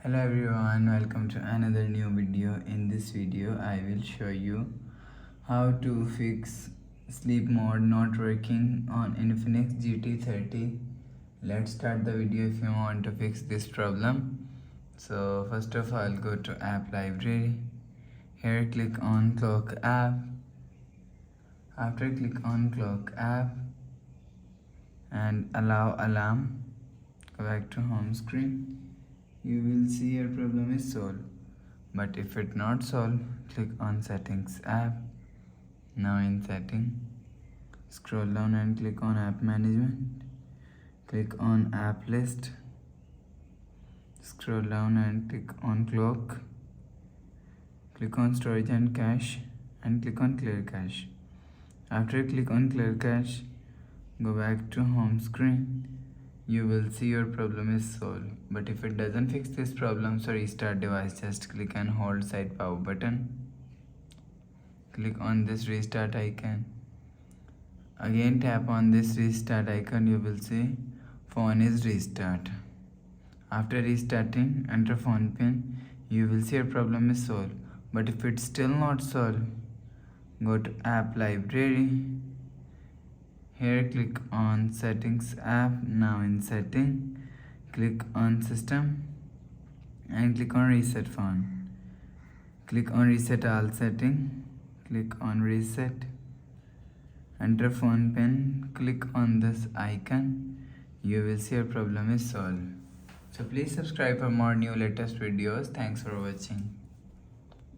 Hello everyone, welcome to another new video. In this video I will show you how to fix sleep mode not working on Infinix GT30. Let's start the video if you want to fix this problem. So first of all, go to app library. Here click on clock app. After click on clock app and allow alarm, go back to home screen. You will see your problem is solved. But if it not solved, click on settings app. Now in setting, scroll down and click on app management. Click on app list. Scroll down and click on clock. Click on storage and cache and click on clear cache. After click on clear cache, go back to home screen. You will see your problem is solved. But if it doesn't fix this problem, so restart device, just click and hold side power button. Click on this restart icon. Again tap on this restart icon, you will see phone is restart. After restarting, enter phone pin. You will see your problem is solved. But if it's still not solved, go to app library. Here click on settings app. Now in setting, click on system and click on reset phone. Click on reset all setting. Click on reset. Enter phone pin. Click on this icon. You will see your problem is solved. So please subscribe for more new latest videos. Thanks for watching.